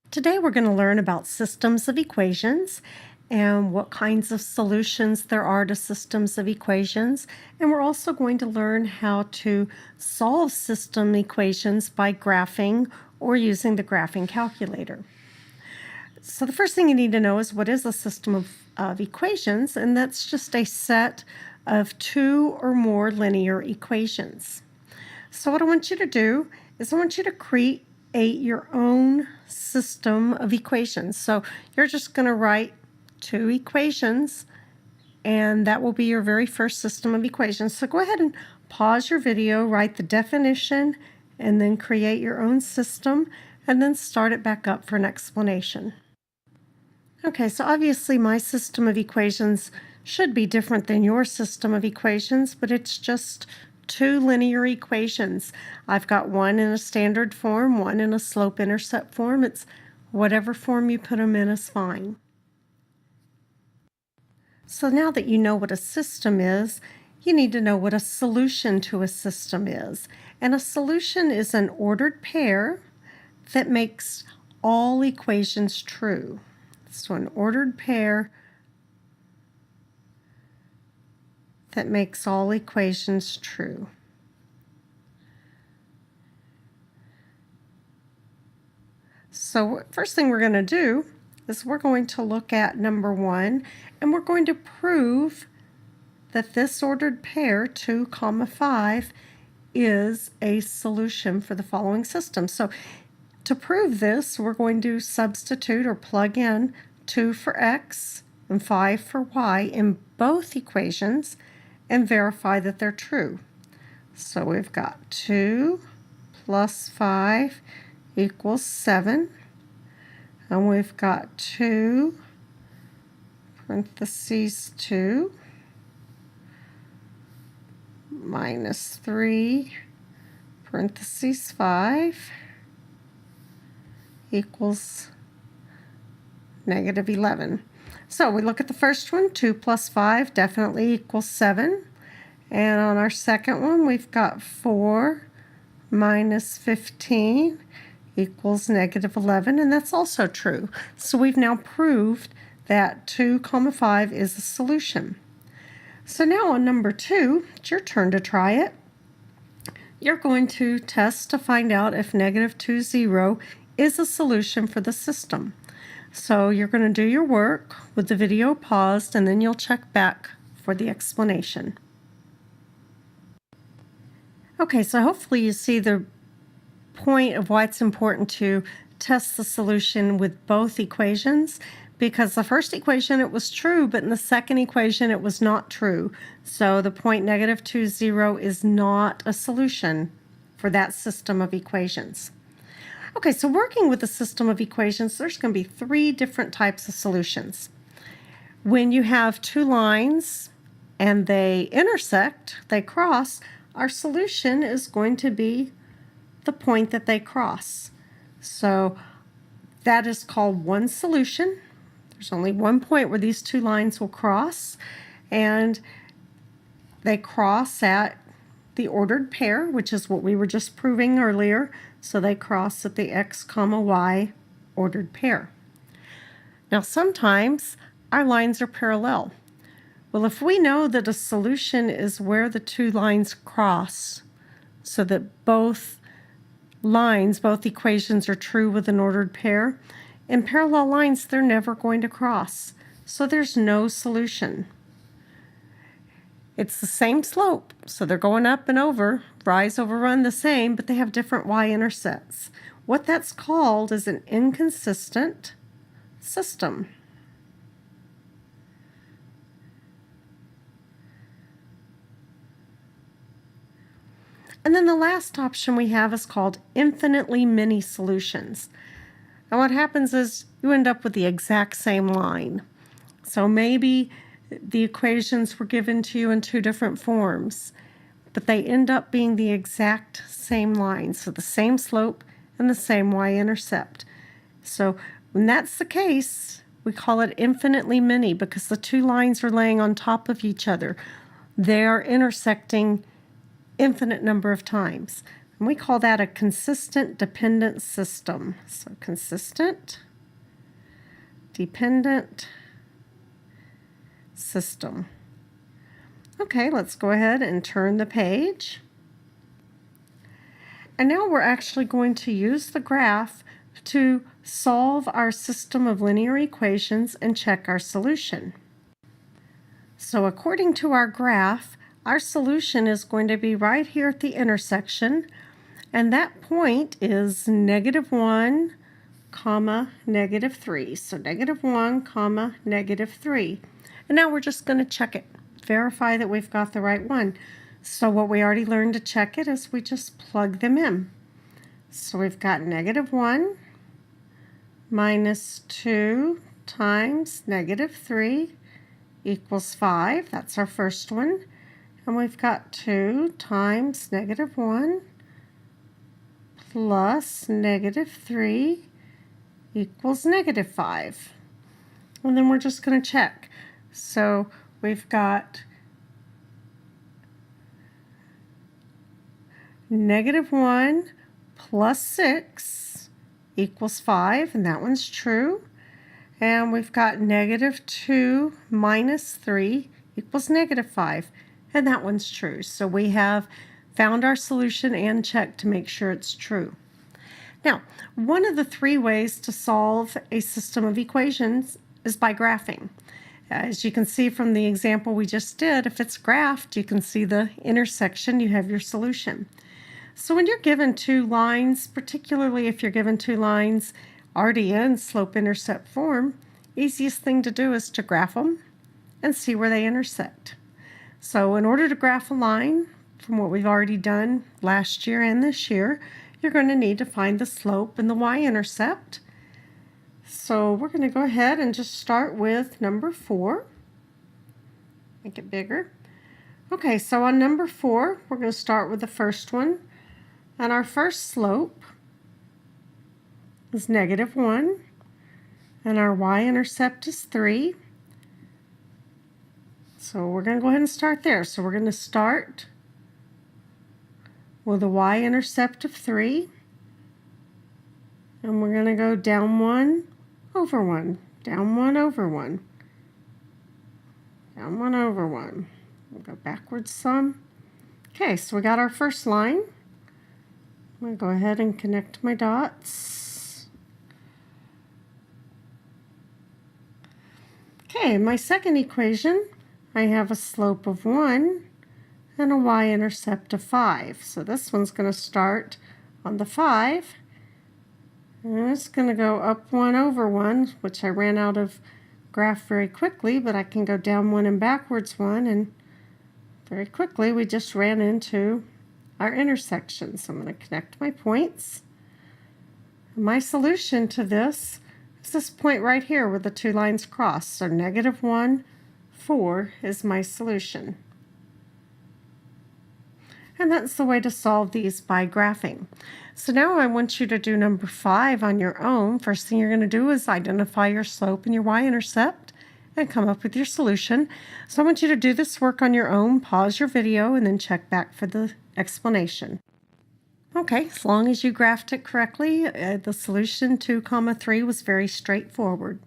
Today we're going to learn about systems of equations and what kinds of solutions there are to systems of equations. And we're also going to learn how to solve system equations by graphing or using the graphing calculator. So the first thing you need to know is what is a system of equations, and that's just a set of two or more linear equations. So what I want you to do is I want you to create your own system of equations. So you're just going to write two equations, and that will be your very first system of equations. So go ahead and pause your video, write the definition, and then create your own system, and then start it back up for an explanation. Okay, so obviously my system of equations should be different than your system of equations, but it's just two linear equations. I've got one in a standard form, one in a slope-intercept form. It's whatever form you put them in is fine. So now that you know what a system is, you need to know what a solution to a system is. And a solution is an ordered pair that makes all equations true. So an ordered pair that makes all equations true. So first thing we're going to do is we're going to look at number one, and we're going to prove that this ordered pair, 2, 5, is a solution for the following system. So to prove this, we're going to substitute or plug in 2 for x and 5 for y in both equations and verify that they're true. So we've got 2 plus 5 equals 7. And we've got 2 parentheses 2 minus 3 parentheses 5 equals negative 11. So we look at the first one, 2 plus 5 definitely equals 7. And on our second one, we've got 4 minus 15 equals negative 11, and that's also true. So we've now proved that 2, 5 is a solution. So now on number 2, it's your turn to try it. You're going to test to find out if negative 2, 0 is a solution for the system. So you're going to do your work with the video paused, and then you'll check back for the explanation. Okay, so hopefully you see the point of why it's important to test the solution with both equations, because the first equation it was true, but in the second equation it was not true. So the point negative 2, 0 is not a solution for that system of equations. Okay, so working with the system of equations, there's going to be 3 different types of solutions. When you have two lines and they intersect, they cross, our solution is going to be the point that they cross. So that is called one solution. There's only one point where these two lines will cross, and they cross at the ordered pair, which is what we were just proving earlier. So they cross at the x, y ordered pair. Now sometimes our lines are parallel. Well, if we know that a solution is where the two lines cross, so that both equations are true with an ordered pair, in parallel lines they're never going to cross. So there's no solution. It's the same slope, so they're going up and over, rise over run the same, but they have different y-intercepts. What that's called is an inconsistent system. And then the last option we have is called infinitely many solutions. And what happens is you end up with the exact same line. So maybe the equations were given to you in 2 different forms, but they end up being the exact same line, so the same slope and the same y-intercept. So when that's the case, we call it infinitely many because the two lines are laying on top of each other. They are intersecting infinite number of times. And we call that a consistent dependent system. So consistent dependent system. Okay, let's go ahead and turn the page. And now we're actually going to use the graph to solve our system of linear equations and check our solution. So according to our graph, our solution is going to be right here at the intersection, and that point is -1, -3. So -1, -3. And now we're just going to check it, verify that we've got the right one. So what we already learned to check it is we just plug them in. So we've got -1 minus 2 times -3 equals 5. That's our first one. And we've got 2 times -1 plus -3 equals -5. And then we're just going to check. So we've got -1 plus 6 equals 5, and that one's true. And we've got -2 minus 3 equals -5, and that one's true. So we have found our solution and checked to make sure it's true. Now, one of the 3 ways to solve a system of equations is by graphing. As you can see from the example we just did, if it's graphed, you can see the intersection, you have your solution. So when you're given 2 lines, particularly if you're given 2 lines already in slope-intercept form, easiest thing to do is to graph them and see where they intersect. So in order to graph a line, from what we've already done last year and this year, you're going to need to find the slope and the y-intercept. So we're going to go ahead and just start with number 4. Make it bigger. Okay, so on number 4, we're going to start with the first one. And our first slope is -1. And our y-intercept is 3. So we're going to go ahead and start there. So we're going to start with a y-intercept of 3. And we're going to go down 1 over 1, down 1 over 1, down 1 over 1. We'll go backwards some. Okay, so we got our first line. I'm going to go ahead and connect my dots. Okay, in my second equation, I have a slope of 1 and a y-intercept of 5. So this one's going to start on the 5. And it's going to go up 1 over 1, which I ran out of graph very quickly, but I can go down 1 and backwards 1, and very quickly we just ran into our intersection. So I'm going to connect my points. My solution to this is this point right here where the 2 lines cross. So -1, 4 is my solution. And that's the way to solve these by graphing. So now I want you to do number 5 on your own. First thing you're going to do is identify your slope and your y-intercept and come up with your solution. So I want you to do this work on your own, pause your video, and then check back for the explanation. Okay, as long as you graphed it correctly, the solution 2, 3 was very straightforward.